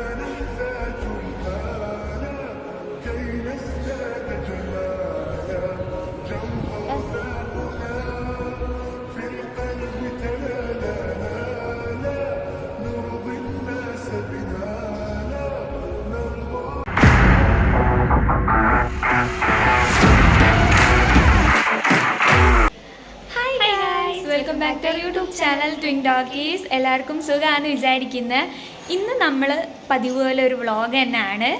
Welcome back to YouTube channel twin doggies. എല്ലാവർക്കും സുഖമാണെന്ന് വിചാരിക്കുന്നത്. ഇന്ന് നമ്മൾ പതിവ് പോലെ ഒരു വ്ളോഗ് തന്നെയാണ്.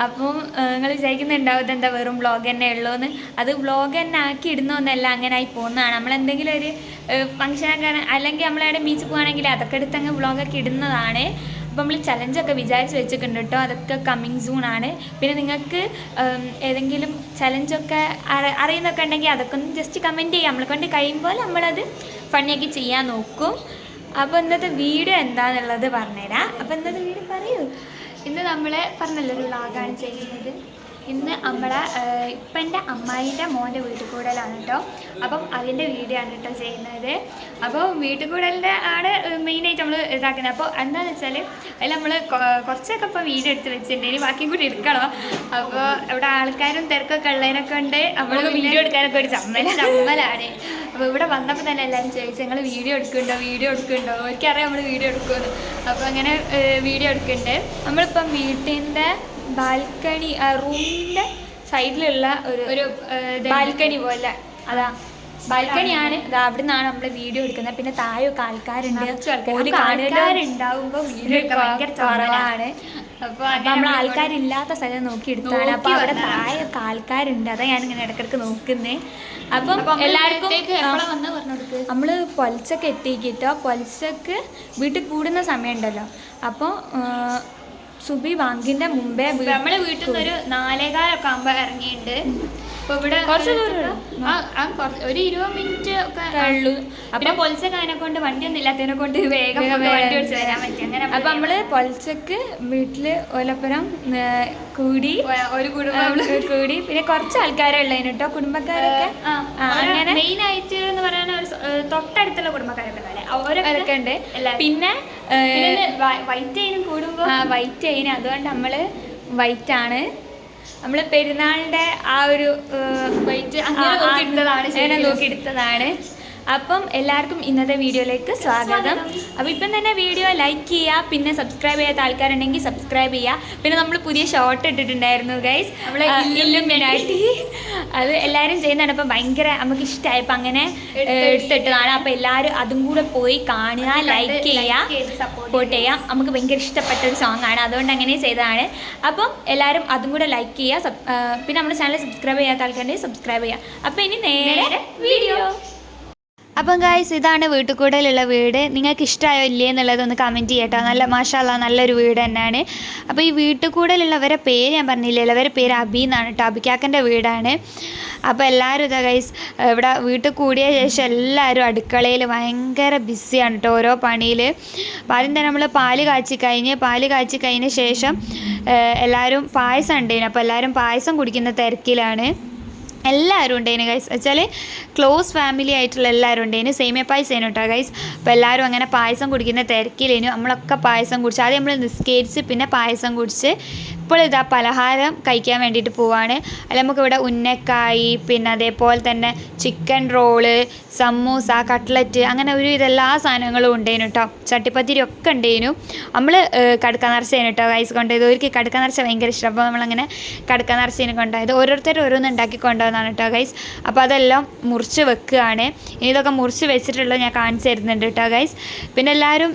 അപ്പം നിങ്ങൾ വിചാരിക്കുന്നുണ്ടാവും ഇതെന്താ വെറും വ്ളോഗ് തന്നെ ഉള്ളൂന്ന്. അത് വ്ളോഗ് തന്നെ ആക്കി ഇടുന്നൊന്നല്ല, അങ്ങനെ ആയി പോകുന്നതാണ്. നമ്മളെന്തെങ്കിലും ഒരു ഫംഗ്ഷനൊക്കെ അല്ലെങ്കിൽ നമ്മളവിടെ ബീച്ചിൽ പോകുകയാണെങ്കിൽ അതൊക്കെ എടുത്തങ്ങ് വ്ളോഗൊക്കെ ഇടുന്നതാണ്. അപ്പോൾ നമ്മൾ ചലഞ്ചൊക്കെ വിചാരിച്ച് വെച്ചിട്ടുണ്ട് കേട്ടോ. അതൊക്കെ കമ്മിങ് സൂൺ ആണ്. പിന്നെ നിങ്ങൾക്ക് ഏതെങ്കിലും ചലഞ്ചൊക്കെ അറിയുന്നൊക്കെ ഉണ്ടെങ്കിൽ അതൊക്കെ ഒന്ന് ജസ്റ്റ് കമൻറ്റ് ചെയ്യാം. നമ്മളെ കൊണ്ട് കഴിയുമ്പോൾ നമ്മളത് ഫണ്ണിയാക്കി ചെയ്യാൻ നോക്കും. അപ്പോൾ ഇന്നത്തെ വീഡിയോ എന്താണെന്നുള്ളത് പറഞ്ഞുതരാം. അപ്പോൾ ഇന്നത്തെ വീഡിയോ പറയൂ. ഇന്ന് നമ്മൾ പറഞ്ഞല്ലോ ഒരു വ്ളോഗാണ് ചെയ്യുന്നത്. ഇന്ന് നമ്മളെ ഇപ്പം എൻ്റെ അമ്മായിൻ്റെ മോൻ്റെ വീട്ടിൽ കൂടലാണ് കേട്ടോ. അപ്പം അതിൻ്റെ വീഡിയോ ആണ് കേട്ടോ ചെയ്യുന്നത്. അപ്പോൾ വീട്ടിൽ കൂടലിൻ്റെ ആണ് മെയിനായിട്ട് നമ്മൾ ഇതാക്കുന്നത്. അപ്പോൾ എന്താണെന്ന് വെച്ചാൽ അതിൽ നമ്മൾ കുറച്ചൊക്കെ ഇപ്പോൾ വീഡിയോ എടുത്ത് വെച്ചിട്ടുണ്ട്. ഇനി ബാക്കിയും കൂടി എടുക്കണം. അപ്പോൾ ഇവിടെ ആൾക്കാരും തിരക്കൊക്കെ ഉള്ളതിനൊക്കെ ഉണ്ട്. നമ്മൾ വീഡിയോ എടുക്കാനൊക്കെ ഒരു ചമ്മലാണ്. അപ്പോൾ ഇവിടെ വന്നപ്പോൾ തന്നെ എല്ലാവരും ചോദിച്ചു നിങ്ങൾ വീഡിയോ എടുക്കുന്നുണ്ടോ എനിക്കറിയാം നമ്മൾ വീഡിയോ എടുക്കുമെന്ന്. അപ്പോൾ അങ്ങനെ വീഡിയോ എടുക്കുന്നുണ്ട്. നമ്മളിപ്പം വീട്ടിൻ്റെ ബാൽക്കണി, റൂമിൻ്റെ സൈഡിലുള്ള ഒരു ബാൽക്കണി പോലെ, അതാ ബാൽക്കണിയാണ്. അവിടെ നിന്നാണ് നമ്മൾ വീഡിയോ എടുക്കുന്നത്. പിന്നെ താഴെയൊക്കെ ആൾക്കാരുണ്ട്. ആൾക്കാരുണ്ടാവുമ്പോൾ വീഡിയോ എടുക്കാൻ ഭയങ്കര കുറവാണ്. അപ്പോൾ നമ്മൾ ആൾക്കാരില്ലാത്ത സ്ഥലം നോക്കി എടുത്താണ്. അപ്പോൾ അവിടെ താഴെയൊക്കെ ആൾക്കാരുണ്ട്. അതാ ഞാനിങ്ങനെ ഇടയ്ക്കിടയ്ക്ക് നോക്കുന്നത്. അപ്പം എല്ലാവർക്കും നമ്മൾ പൊലച്ചൊക്കെ എത്തിക്കിട്ടോ. പൊലച്ചക്ക് വീട്ടിൽ കൂടുന്ന സമയമുണ്ടല്ലോ. അപ്പോൾ സുബി ബാങ്കിന്റെ മുമ്പേ നമ്മളെ വീട്ടിൽ നിന്ന് ഒരു 4:15 ആകുമ്പോൾ ഇറങ്ങിയിട്ടുണ്ട്. അപ്പോൾ ഇവിടെ കുറച്ച് ദൂരം, ഒരു 20 മിനിറ്റ് ഒക്കെ ഉള്ളൂ. പിന്നെ പൊലച്ചക്ക് അതിനെ കൊണ്ട് വണ്ടിയൊന്നും ഇല്ലാത്തതിനെ കൊണ്ട് വേഗം വണ്ടി ഓടിച്ച് വരാൻ പറ്റി. അങ്ങനെ അപ്പോൾ നമ്മള് പൊലച്ചക്ക് വീട്ടില് ഓലപ്പുരം കൂടി ഒരു കുടുംബം കൂടി പിന്നെ കുറച്ച് ആൾക്കാരെ ഉള്ളതിന് കേട്ടോ. കുടുംബക്കാരൊക്കെ അങ്ങനെ മെയിൻ ആയിട്ട് എന്ന് പറയാൻ ഒരു തൊട്ടടുത്തുള്ള കുടുംബക്കാരൊക്കെ അവരൊക്കെ ഉണ്ട്. പിന്നെ വൈറ്റ് അയിനും കൂടുമ്പോൾ വൈറ്റ് അയിന്, അതുകൊണ്ട് നമ്മള് വൈറ്റ് ആണ്. നമ്മൾ പെരുന്നാളിൻ്റെ ആ ഒരു വൈറ്റ് നോക്കിയെടുത്തതാണ്. അപ്പം എല്ലാവർക്കും ഇന്നത്തെ വീഡിയോയിലേക്ക് സ്വാഗതം. അപ്പോൾ ഇപ്പം തന്നെ വീഡിയോ ലൈക്ക് ചെയ്യുക. പിന്നെ സബ്സ്ക്രൈബ് ചെയ്യാത്ത ആൾക്കാരുണ്ടെങ്കിൽ സബ്സ്ക്രൈബ് ചെയ്യുക. പിന്നെ നമ്മൾ പുതിയ ഷോർട്ട് ഇട്ടിട്ടുണ്ടായിരുന്നു ഗൈസ്, നമ്മളെ ഇല്ലുമിനാറ്റി. അത് എല്ലാവരും ചെയ്യുന്നതാണ്. അപ്പോൾ ഭയങ്കര നമുക്ക് ഇഷ്ടമായപ്പോൾ അങ്ങനെ എടുത്തിട്ടതാണ്. അപ്പോൾ എല്ലാവരും അതും കൂടെ പോയി കാണുക, ലൈക്ക് ചെയ്യുക, സപ്പോർട്ട് ചെയ്യാം. നമുക്ക് ഭയങ്കര ഇഷ്ടപ്പെട്ട ഒരു സോങ് ആണ്, അതുകൊണ്ട് അങ്ങനെ ചെയ്തതാണ്. അപ്പം എല്ലാവരും അതും കൂടെ ലൈക്ക് ചെയ്യുക. പിന്നെ നമ്മുടെ ചാനൽ സബ്സ്ക്രൈബ് ചെയ്യാത്ത ആൾക്കാരുണ്ടെങ്കിൽ സബ്സ്ക്രൈബ് ചെയ്യുക. അപ്പോൾ ഇനി നേരെ വീഡിയോ. അപ്പം ഗായ്സ്, ഇതാണ് വീട്ടിൽ കൂടലുള്ള വീട്. നിങ്ങൾക്ക് ഇഷ്ടമായോ ഇല്ലേ എന്നുള്ളതൊന്ന് കമൻറ്റ് ചെയ്യട്ടോ. നല്ല മാഷാല്ലാ നല്ലൊരു വീട് തന്നെയാണ്. അപ്പോൾ ഈ വീട്ടിൽ കൂടലുള്ളവരെ പേര് ഞാൻ പറഞ്ഞില്ലല്ലോ, അവരെ പേര് അബി എന്നാണ് കേട്ടോ. അബിക്കാക്കൻ്റെ വീടാണ്. അപ്പോൾ എല്ലാവരും ഇതാ ഗൈസ് ഇവിടെ വീട്ടിൽ കൂടിയ ശേഷം എല്ലാവരും അടുക്കളയിൽ ഭയങ്കര ബിസിയാണ് കേട്ടോ, ഓരോ പണിയിൽ. അപ്പോൾ ആദ്യം തന്നെ നമ്മൾ പാല് കാച്ചി കഴിഞ്ഞ ശേഷം എല്ലാവരും പായസം ഉണ്ടായിരുന്നു. അപ്പോൾ എല്ലാവരും പായസം കുടിക്കുന്ന തിരക്കിലാണ്. എല്ലാവരും ഉണ്ടായിരുന്നു ഗൈസ്. വെച്ചാൽ ക്ലോസ് ഫാമിലി ആയിട്ടുള്ള എല്ലാവരും ഉണ്ടായിരുന്നു. സേമിയ പായസം കേട്ടോ ഗൈസ്. അപ്പോൾ എല്ലാവരും അങ്ങനെ പായസം കുടിക്കുന്ന തിരക്കിലേനു. നമ്മളൊക്കെ പായസം കുടിച്ച് ആദ്യം നമ്മൾ നിസ്കരിച്ച് പിന്നെ പായസം കുടിച്ച് ഇപ്പോൾ ഇതാ പലഹാരം കഴിക്കാൻ വേണ്ടിയിട്ട് പോവാണ്. അതിൽ നമുക്കിവിടെ ഉന്നക്കായി, പിന്നെ അതേപോലെ തന്നെ ചിക്കൻ റോള്, സമൂസ, കട്ട്ലറ്റ്, അങ്ങനെ ഒരു ഇതെല്ലാ സാധനങ്ങളും ഉണ്ടായിരുന്നു കേട്ടോ. ചട്ടിപ്പത്തിരി ഒക്കെ ഉണ്ടായിരുന്നു. നമ്മൾ കടുക്ക നിറച്ചതിന് കേട്ടോ ഗൈസ് കൊണ്ടുപോയത്. ഒരിക്കൽ കടുക്ക നിറച്ച ഭയങ്കര ഇഷ്ടം. അപ്പോൾ നമ്മളങ്ങനെ കടുക്ക നിറച്ചതിന് കൊണ്ടുപോയത്. ഓരോരുത്തരും ഓരോന്ന് ഉണ്ടാക്കി കൊണ്ടുപോകുന്നതാണ് കേട്ടോ ഗൈസ്. അപ്പോൾ അതെല്ലാം മുറിച്ച് വെക്കുകയാണ്. ഇനി ഇതൊക്കെ മുറിച്ച് വെച്ചിട്ടുള്ളത് ഞാൻ കാണിച്ചു തരുന്നുണ്ട് കേട്ടോ ഗൈസ്. പിന്നെ എല്ലാവരും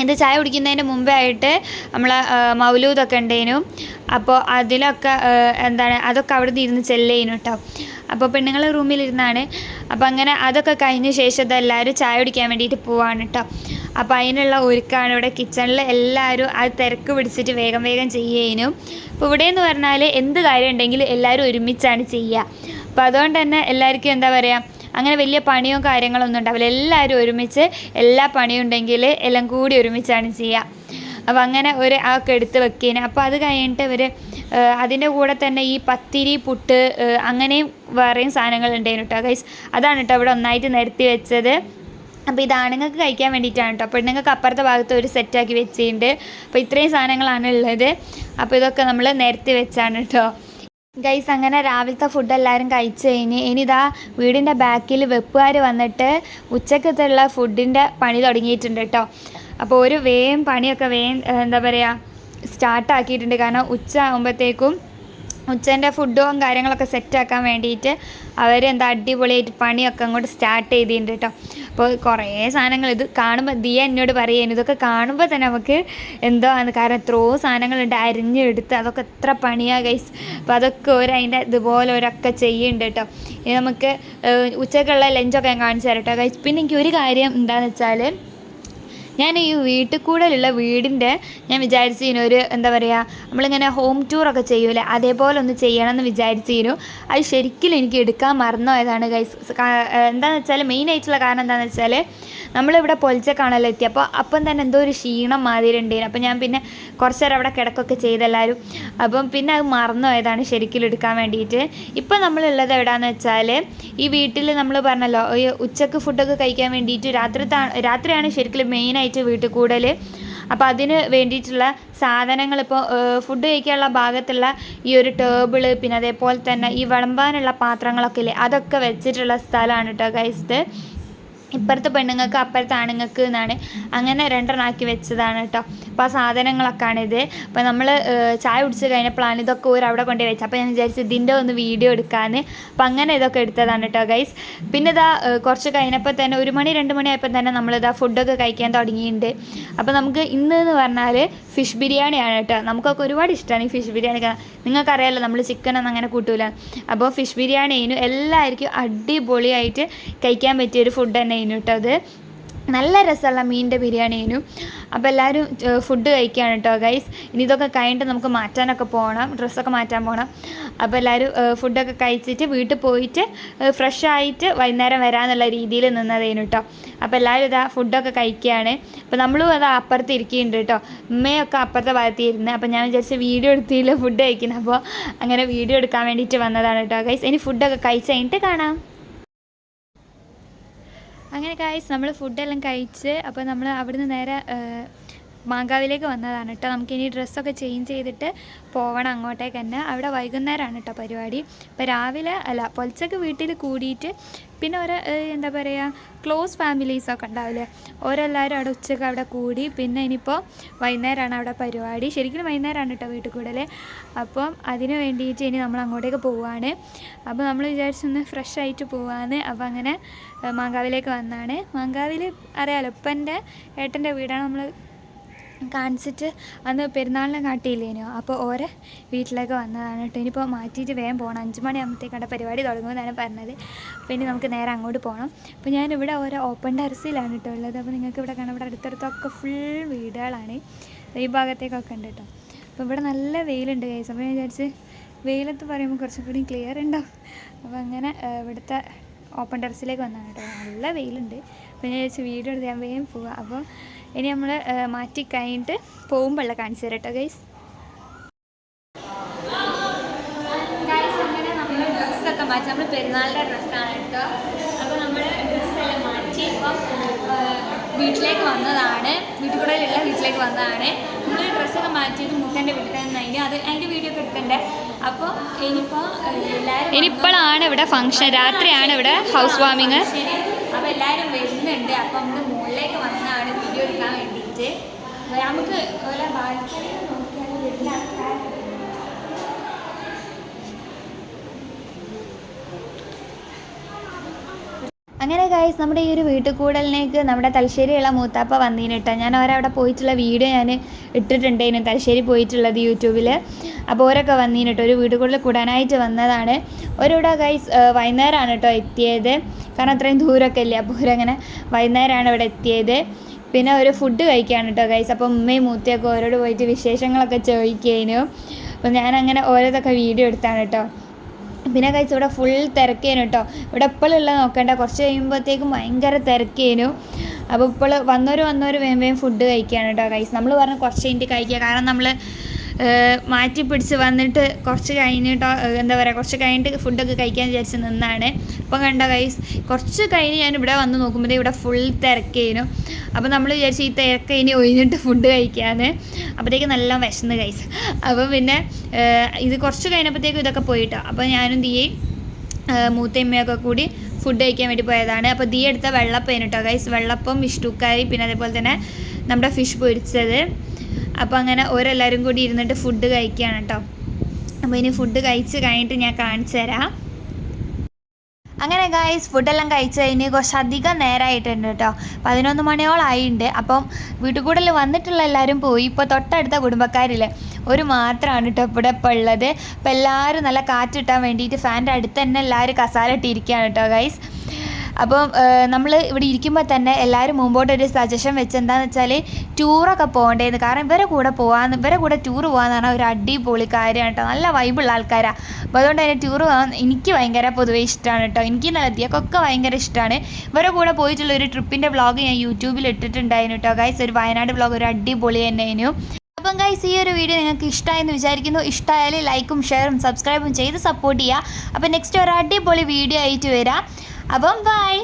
ഇത് ചായ കുടിക്കുന്നതിന് മുമ്പേ ആയിട്ട് നമ്മൾ മൗലൂദൊക്കെ ഉണ്ടായിരുന്നു. അപ്പോൾ അതിലൊക്കെ അതൊക്കെ അവിടെ നിന്ന് ഇരുന്ന് ചെല്ലേനു കേട്ടോ. അപ്പോൾ പെണ്ണുങ്ങൾ റൂമിലിരുന്നാണ്. അപ്പോൾ അങ്ങനെ അതൊക്കെ കഴിഞ്ഞ ശേഷം എല്ലാവരും ചായ കുടിക്കാൻ വേണ്ടിയിട്ട് പോവാണ് കേട്ടോ. അപ്പോൾ അതിനുള്ള ഒരുക്കാണ് ഇവിടെ കിച്ചണിൽ. എല്ലാവരും അത് തിരക്ക് പിടിച്ചിട്ട് വേഗം ചെയ്യുന്നു. അപ്പോൾ ഇവിടെയെന്ന് പറഞ്ഞാൽ എന്ത് കാര്യം ഉണ്ടെങ്കിലും എല്ലാവരും ഒരുമിച്ചാണ് ചെയ്യുക. അപ്പോൾ അതുകൊണ്ട് തന്നെ എല്ലാവർക്കും എന്താ പറയുക, അങ്ങനെ വലിയ പണിയോ കാര്യങ്ങളൊന്നും ഉണ്ടാവില്ല. എല്ലാവരും ഒരുമിച്ച് എല്ലാ പണിയും ഉണ്ടെങ്കിൽ എല്ലാം കൂടി ഒരുമിച്ചാണ് ചെയ്യുക. അപ്പോൾ അങ്ങനെ ആൾക്ക് എടുത്ത് വെക്കേന്. അപ്പോൾ അത് കഴിഞ്ഞിട്ട് ഇവർ അതിൻ്റെ കൂടെ തന്നെ ഈ പത്തിരി, പുട്ട്, അങ്ങനെയും വേറെയും സാധനങ്ങൾ ഉണ്ടായിരുന്നു കേട്ടോ ഗൈസ്. അതാണ് കേട്ടോ ഇവിടെ ഒന്നായിട്ട് നിരത്തി വെച്ചത്. അപ്പോൾ ഇത് ആണുങ്ങൾക്ക് കഴിക്കാൻ വേണ്ടിയിട്ടാണ് കേട്ടോ. പെണ്ണുങ്ങൾക്ക് അപ്പുറത്തെ ഭാഗത്ത് ഒരു സെറ്റാക്കി വെച്ചിട്ടുണ്ട്. അപ്പോൾ ഇത്രയും സാധനങ്ങളാണ് ഉള്ളത്. അപ്പോൾ ഇതൊക്കെ നമ്മൾ നിരത്തി വെച്ചാണ് കേട്ടോ ഗൈസ്. അങ്ങനെ രാവിലത്തെ ഫുഡ് എല്ലാവരും കഴിച്ച് കഴിഞ്ഞ് ഇനി ഇതാ വീടിൻ്റെ ബാക്കിൽ വെപ്പുകാർ വന്നിട്ട് ഉച്ചക്കത്തുള്ള ഫുഡിൻ്റെ പണി തുടങ്ങിയിട്ടുണ്ട് കേട്ടോ. അപ്പോൾ ഒരു വേഗം പണിയൊക്കെ വേഗം എന്താ പറയുക സ്റ്റാർട്ടാക്കിയിട്ടുണ്ട്. കാരണം ഉച്ച ആകുമ്പോഴത്തേക്കും ഉച്ചൻ്റെ ഫുഡും കാര്യങ്ങളൊക്കെ സെറ്റാക്കാൻ വേണ്ടിയിട്ട് അവർ അടിപൊളിയായിട്ട് പണിയൊക്കെ അങ്ങോട്ട് സ്റ്റാർട്ട് ചെയ്തിട്ടുണ്ട് കേട്ടോ. അപ്പോൾ കുറേ സാധനങ്ങൾ ഇത് കാണുമ്പോൾ ദിയ എന്നോട് പറയുന്നു ഇതൊക്കെ കാണുമ്പോൾ തന്നെ നമുക്ക് എന്തോ ആണ്. കാരണം എത്രയോ സാധനങ്ങളുണ്ട് അരിഞ്ഞെടുത്ത് അതൊക്കെ എത്ര പണിയാണ് ഗൈസ്. അപ്പോൾ അതൊക്കെ അതിൻ്റെ ഇതുപോലെ ഒരൊക്കെ ചെയ്യുന്നുണ്ട് കേട്ടോ. ഇനി നമുക്ക് ഉച്ചക്കുള്ള ലഞ്ചൊക്കെ ഞാൻ കാണിച്ചു തരാം കേട്ടോ ഗൈസ്. പിന്നെ എനിക്ക് ഒരു കാര്യം എന്താണെന്ന് വെച്ചാൽ ഞാൻ ഈ വീട്ടിൽ കൂടെയുള്ള വീടിൻ്റെ ഞാൻ വിചാരിച്ചിരുന്നു ഒരു എന്താ പറയുക നമ്മളിങ്ങനെ ഹോം ടൂറൊക്കെ ചെയ്യൂലേ അതേപോലെ ഒന്ന് ചെയ്യണമെന്ന് വിചാരിച്ചിരുന്നു. അത് ശരിക്കും എനിക്ക് എടുക്കാൻ മറന്നുപോയതാണ് ഗൈസ്. എന്താണെന്ന് വെച്ചാൽ മെയിനായിട്ടുള്ള കാരണം എന്താണെന്ന് വെച്ചാൽ നമ്മളിവിടെ പൊലിച്ചക്കാണല്ലോ എത്തി. അപ്പം തന്നെ എന്തോ ഒരു ക്ഷീണം മാതിരി ഉണ്ടായിരുന്നു. അപ്പം ഞാൻ പിന്നെ കുറച്ച് നേരം അവിടെ കിടക്കൊക്കെ ചെയ്തെല്ലാവരും. അപ്പം പിന്നെ അത് മറന്നുപോയതാണ് ശരിക്കും എടുക്കാൻ വേണ്ടിയിട്ട്. ഇപ്പം നമ്മളുള്ളത് എവിടെയാണെന്ന് വെച്ചാൽ ഈ വീട്ടിൽ നമ്മൾ പറഞ്ഞല്ലോ ഈ ഉച്ചക്ക് ഫുഡൊക്കെ കഴിക്കാൻ വേണ്ടിയിട്ട് രാത്രിയാണ് ശരിക്കും മെയിനായിട്ട് വീട്ടിൽ കൂടൽ. അപ്പോൾ അതിന് വേണ്ടിയിട്ടുള്ള സാധനങ്ങൾ ഇപ്പോൾ ഫുഡ് കഴിക്കാനുള്ള ഭാഗത്തുള്ള ഈ ഒരു ടേബിള് പിന്നെ അതേപോലെ തന്നെ ഈ വിളമ്പാനുള്ള പാത്രങ്ങളൊക്കെ ഇല്ലേ അതൊക്കെ വെച്ചിട്ടുള്ള സ്ഥലമാണ് കേട്ടോ ഗൈസ് ഇത്. ഇപ്പുറത്തെ പെണ്ണുങ്ങൾക്ക് അപ്പുറത്തെ ആണുങ്ങൾക്ക് എന്നാണ് അങ്ങനെ രണ്ടെണ്ണമാക്കി വെച്ചതാണ് കേട്ടോ. അപ്പോൾ ആ സാധനങ്ങളൊക്കെയാണിത്. അപ്പോൾ നമ്മൾ ചായ കുടിച്ച് കഴിഞ്ഞപ്പോഴാണ് ഇതൊക്കെ അവിടെ കൊണ്ടുപോയി വെച്ചത്. അപ്പോൾ ഞാൻ വിചാരിച്ചു ഇതിൻ്റെ ഒന്ന് വീഡിയോ എടുക്കാമെന്ന്. അപ്പോൾ അങ്ങനെ ഇതൊക്കെ എടുത്തതാണ് കേട്ടോ ഗൈസ്. പിന്നെ ഇതാ കുറച്ച് കഴിഞ്ഞപ്പോൾ തന്നെ 1 മണി 2 മണി ആയപ്പോൾ തന്നെ നമ്മളിതാ ഫുഡൊക്കെ കഴിക്കാൻ തുടങ്ങിയിട്ടുണ്ട്. അപ്പോൾ നമുക്ക് ഇന്ന് എന്ന് പറഞ്ഞാൽ ഫിഷ് ബിരിയാണിയാണ് കേട്ടോ. നമുക്കൊക്കെ ഒരുപാട് ഇഷ്ടമാണ് ഈ ഫിഷ് ബിരിയാണി. നിങ്ങൾക്കറിയാമല്ലോ നമ്മൾ ചിക്കനൊന്നും അങ്ങനെ കൂട്ടൂല. അപ്പോൾ ഫിഷ് ബിരിയാണിയും എല്ലാവർക്കും അടിപൊളിയായിട്ട് കഴിക്കാൻ പറ്റിയൊരു ഫുഡ് തന്നെ കേട്ടോ. അത് നല്ല രസമുള്ള മീനിൻ്റെ ബിരിയാണിയും. അപ്പോൾ എല്ലാവരും ഫുഡ് കഴിക്കുകയാണ് കേട്ടോ ഗൈസ്. ഇനി ഇതൊക്കെ കഴിഞ്ഞിട്ട് നമുക്ക് മാറ്റാനൊക്കെ പോകണം, ഡ്രസ്സൊക്കെ മാറ്റാൻ പോകണം. അപ്പോൾ എല്ലാവരും ഫുഡൊക്കെ കഴിച്ചിട്ട് വീട്ടിൽ പോയിട്ട് ഫ്രഷ് ആയിട്ട് വൈകുന്നേരം വരാമെന്നുള്ള രീതിയിൽ നിന്നതേനു കേട്ടോ. അപ്പോൾ എല്ലാവരും ഇതാ ഫുഡൊക്കെ കഴിക്കുകയാണ്. അപ്പോൾ നമ്മളും അത് അപ്പുറത്ത് ഇരിക്കുന്നുണ്ട് കേട്ടോ. ഉമ്മയൊക്കെ അപ്പുറത്തെ ഭാഗത്ത് ഇരുന്ന്. അപ്പോൾ ഞാൻ വിചാരിച്ച് വീഡിയോ എടുത്തില്ല ഫുഡ് കഴിക്കുന്നത്. അപ്പോൾ അങ്ങനെ വീഡിയോ എടുക്കാൻ വേണ്ടിയിട്ട് വന്നതാണ് കേട്ടോ ഗൈസ്. ഇനി ഫുഡൊക്കെ കഴിച്ച് കഴിഞ്ഞിട്ട് കാണാം. അങ്ങനെ ഗൈസ് നമ്മൾ ഫുഡെല്ലാം കഴിച്ച് അപ്പോൾ നമ്മൾ അവിടുന്ന് നേരെ മാങ്കാവിലേക്ക് വന്നതാണ് കേട്ടോ. നമുക്കിനി ഡ്രസ്സൊക്കെ ചേഞ്ച് ചെയ്തിട്ട് പോകണം അങ്ങോട്ടേക്ക് തന്നെ. അവിടെ വൈകുന്നേരമാണ് കേട്ടോ പരിപാടി. ഇപ്പോൾ രാവിലെ പൊലച്ചക്ക് വീട്ടിൽ കൂടിയിട്ട് പിന്നെ എന്താ പറയുക ക്ലോസ് ഫാമിലീസൊക്കെ ഉണ്ടാവില്ലേ ഓരെല്ലാവരും അവിടെ ഉച്ചക്ക് അവിടെ കൂടി. പിന്നെ ഇനിയിപ്പോൾ വൈകുന്നേരമാണ് അവിടെ പരിപാടി. ശരിക്കും വൈകുന്നേരമാണ് കേട്ടോ വീട്ടിൽ കൂടൽ. അപ്പം അതിന് വേണ്ടിയിട്ട് ഇനി നമ്മൾ അങ്ങോട്ടേക്ക് പോവുകയാണ്. അപ്പോൾ നമ്മൾ വിചാരിച്ചൊന്ന് ഫ്രഷ് ആയിട്ട് പോവാന്ന്. അപ്പോൾ അങ്ങനെ മാങ്കാവിലേക്ക് വന്നതാണ്. മാങ്കാവിൽ അറിയാമല്ലോ ഉപ്പൻ്റെ ഏട്ടൻ്റെ വീടാണ് നമ്മൾ കാണിച്ചിട്ട് അന്ന് പെരുന്നാളിനെ കാട്ടിയില്ലേനോ. അപ്പോൾ ഓരോ വീട്ടിലേക്ക് വന്നതാണ് കേട്ടോ. ഇനിയിപ്പോൾ മാറ്റിയിട്ട് വേഗം പോകണം. 5 മണിയാകുമ്പോഴത്തേക്കാണ് പരിപാടി തുടങ്ങുമെന്നാണ് പറഞ്ഞത്. അപ്പോൾ ഇനി നമുക്ക് നേരെ അങ്ങോട്ട് പോകണം. അപ്പോൾ ഞാനിവിടെ ഓരോ ഓപ്പൺ ടെറസിലാണ് കേട്ടോ ഉള്ളത്. അപ്പോൾ നിങ്ങൾക്ക് ഇവിടെ കാണാം ഇവിടെ അടുത്തടുത്തൊക്കെ ഫുൾ വീടുകളാണ്. ഈ ഭാഗത്തേക്കൊക്കെ ഉണ്ട് കേട്ടോ. അപ്പോൾ ഇവിടെ നല്ല വെയിലുണ്ട് ഗൈസ്. അപ്പോൾ ഞാൻ വിചാരിച്ച് വെയിലത്ത് പറയുമ്പോൾ കുറച്ചും കൂടി ക്ലിയർ ഉണ്ടാവും. അപ്പോൾ അങ്ങനെ ഇവിടുത്തെ ഓപ്പൺ ടെറസിലേക്ക് വന്നതാണ് കേട്ടോ. നല്ല വെയിലുണ്ട്. അപ്പോൾ ഞാൻ വിചാരിച്ച് വീഡിയോ എടുത്ത് ഞാൻ വേഗം പോവാം. അപ്പോൾ ഇനി നമ്മൾ മാറ്റി കഴിഞ്ഞിട്ട് പോകുമ്പോഴുള്ള കാണിച്ചു തരാം കേട്ടോ ഗൈസ്. അങ്ങനെ നമ്മൾ ഡ്രസ്സൊക്കെ മാറ്റി നമ്മൾ പെരുന്നാളിൻ്റെ ഡ്രസ്സാണ് കേട്ടോ. അപ്പോൾ നമ്മൾ ഡ്രസ്സെല്ലാം മാറ്റി ഇപ്പം വീട്ടിലേക്ക് വന്നതാണ്. വീട്ടിൽ കൂടെ ഉള്ള വീട്ടിലേക്ക് വന്നതാണ്. നമ്മൾ ഡ്രസ്സൊക്കെ മാറ്റിയത് മുഖൻ്റെ വീട്ടിൽ തന്നെയായിരുന്നു. അതിൻ്റെ വീഡിയോ ഒക്കെ എടുക്കണ്ടേ. അപ്പോൾ ഇനിയിപ്പോഴാണ് ഇവിടെ ഫംഗ്ഷൻ. രാത്രിയാണ് ഇവിടെ ഹൗസ് വാമിങ്. അപ്പോൾ എല്ലാവരും വരുന്നുണ്ട്. അപ്പം നമ്മൾ മുകളിലേക്ക് വന്നതാണ് വീഡിയോ എടുക്കാൻ വേണ്ടിയിട്ട്. നമുക്ക് ഓരോ ബാൽക്കണിയിൽ നോക്കിയാൽ വരുന്ന ആൾക്കാർ അങ്ങനെ ഗൈസ് നമ്മുടെ ഈ ഒരു വീട്ടിൽ കൂടലിനേക്ക് നമ്മുടെ തലശ്ശേരിയുള്ള മൂത്താപ്പ വന്നീന് കേട്ടോ. ഞാൻ അവരവിടെ പോയിട്ടുള്ള വീഡിയോ ഞാൻ ഇട്ടിട്ടുണ്ടായിരുന്നു തലശ്ശേരി പോയിട്ടുള്ളത് യൂട്യൂബിൽ. അപ്പോൾ ഓരൊക്കെ വന്നീന് കേട്ടോ. ഒരു വീട്ടിൽ കൂടുതൽ കൂടാനായിട്ട് വന്നതാണ്. ഒരിവിടെ ഗൈസ് വൈകുന്നേരമാണ് കേട്ടോ എത്തിയത്. കാരണം അത്രയും ദൂരമൊക്കെ ഇല്ലേ. അപ്പോൾ ഓരങ്ങനെ വൈകുന്നേരമാണ് ഇവിടെ എത്തിയത്. പിന്നെ ഒരു ഫുഡ് കഴിക്കുകയാണ് കേട്ടോ ഗൈസ്. അപ്പോൾ ഉമ്മയും മൂത്തയൊക്കെ ഓരോട് പോയിട്ട് വിശേഷങ്ങളൊക്കെ ചോദിക്കുകയായിരുന്നു. അപ്പോൾ ഞാനങ്ങനെ ഓരോതൊക്കെ വീഡിയോ എടുത്താണ് കേട്ടോ. പിന്നെ കഴിച്ച് ഇവിടെ ഫുൾ തിരക്കേനു കേട്ടോ. ഇവിടെ എപ്പോഴുള്ള നോക്കണ്ട കുറച്ച് കഴിയുമ്പോഴത്തേക്കും ഭയങ്കര തിരക്കേനു. അപ്പോൾ ഇപ്പോൾ വന്നവർ വേഗം ഫുഡ് കഴിക്കുകയാണ് കേട്ടോ ഗൈസ്. നമ്മൾ പറഞ്ഞ് കുറച്ച് കഴിഞ്ഞിട്ട് കഴിക്കുക. കാരണം നമ്മൾ മാറ്റി പിടിച്ച് വന്നിട്ട് കുറച്ച് കഴിഞ്ഞിട്ട് എന്താ പറയുക കുറച്ച് കഴിഞ്ഞിട്ട് ഫുഡൊക്കെ കഴിക്കാൻ വിചാരിച്ച് നിന്നാണ്. അപ്പം കണ്ട ഗൈസ് കുറച്ച് കഴിഞ്ഞ് ഞാൻ ഇവിടെ വന്ന് നോക്കുമ്പോൾ ഇവിടെ ഫുൾ തിരക്കേനു. അപ്പോൾ നമ്മൾ വിചാരിച്ചു ഈ തിരക്ക് ഇനി ഒഴിഞ്ഞിട്ട് ഫുഡ് കഴിക്കാമെന്ന്. അപ്പോഴത്തേക്ക് നല്ല വിശന്ന് ഗൈസ്. അപ്പോൾ പിന്നെ ഇത് കുറച്ച് കഴിഞ്ഞപ്പോഴത്തേക്കും ഇതൊക്കെ പോയിട്ടോ. അപ്പോൾ ഞാനും ദിയെ മൂത്തമ്മയൊക്കെ കൂടി ഫുഡ് കഴിക്കാൻ വേണ്ടി പോയതാണ്. അപ്പോൾ ദിയ എടുത്ത വെള്ളപ്പേന് കേട്ടോ ഗൈസ്. വെള്ളപ്പം, ഇഷ്ടുക്കാരി, പിന്നെ അതേപോലെ തന്നെ നമ്മുടെ ഫിഷ് പൊരിച്ചത്. അപ്പോൾ അങ്ങനെ ഓരെല്ലാവരും കൂടി ഇരുന്നിട്ട് ഫുഡ് കഴിക്കുകയാണ് കേട്ടോ. അപ്പോൾ ഇനി ഫുഡ് കഴിച്ച് കഴിഞ്ഞിട്ട് ഞാൻ കാണിച്ചു തരാം. അങ്ങനെ ഗൈസ് ഫുഡെല്ലാം കഴിച്ച് കഴിഞ്ഞ് കുറച്ചധികം നേരമായിട്ടുണ്ട് കേട്ടോ. 11 മണിയോളായിട്ടുണ്ട്. അപ്പം വീട്ടിൽ കൂടുതൽ വന്നിട്ടുള്ള എല്ലാവരും പോയി. ഇപ്പോൾ തൊട്ടടുത്ത കുടുംബക്കാരിൽ ഒരു മാത്രമാണ് കേട്ടോ ഇവിടെ ഇപ്പോൾ ഉള്ളത്. അപ്പോൾ എല്ലാവരും നല്ല കാറ്റിട്ടാൻ വേണ്ടിയിട്ട് ഫാൻ്റെ അടുത്ത് തന്നെ എല്ലാവരും കസാല ഇട്ടിരിക്കുകയാണ് കേട്ടോ ഗൈസ്. അപ്പം നമ്മൾ ഇവിടെ ഇരിക്കുമ്പോൾ തന്നെ എല്ലാവരും മുമ്പോട്ടൊരു സജഷൻ വെച്ച് എന്താണെന്ന് വെച്ചാൽ ടൂറൊക്കെ പോകേണ്ടതെന്ന്. കാരണം ഇവരെ കൂടെ ടൂർ പോകാമെന്ന് പറഞ്ഞാൽ ഒരു അടിപൊളി കാര്യമാണ് കേട്ടോ. നല്ല വൈബുള്ള ആൾക്കാരാണ്. അപ്പോൾ അതുകൊണ്ട് തന്നെ ടൂർ പോകാൻ എനിക്ക് ഭയങ്കര പൊതുവേ ഇഷ്ടമാണ് കേട്ടോ. എനിക്ക് നല്ലതിയൊക്കെ ഭയങ്കര ഇഷ്ടമാണ്. ഇവരെ കൂടെ പോയിട്ടുള്ള ഒരു ട്രിപ്പിൻ്റെ വ്ളോഗ് ഞാൻ യൂട്യൂബിൽ ഇട്ടിട്ടുണ്ടായിരുന്നു കേട്ടോ ഗൈസ്. ഒരു വയനാട് വ്ളോഗ് ഒരു അടിപൊളി തന്നെയായിരുന്നു. അപ്പം ഗൈസ് ഈ ഒരു വീഡിയോ നിങ്ങൾക്ക് ഇഷ്ടമായെന്ന് വിചാരിക്കുന്നു. ഇഷ്ടമായാൽ ലൈക്കും ഷെയറും സബ്സ്ക്രൈബും ചെയ്ത് സപ്പോർട്ട് ചെയ്യുക. അപ്പോൾ നെക്സ്റ്റ് ഒരു അടിപൊളി വീഡിയോ ആയിട്ട് വരാം. അപ്പം ബൈ.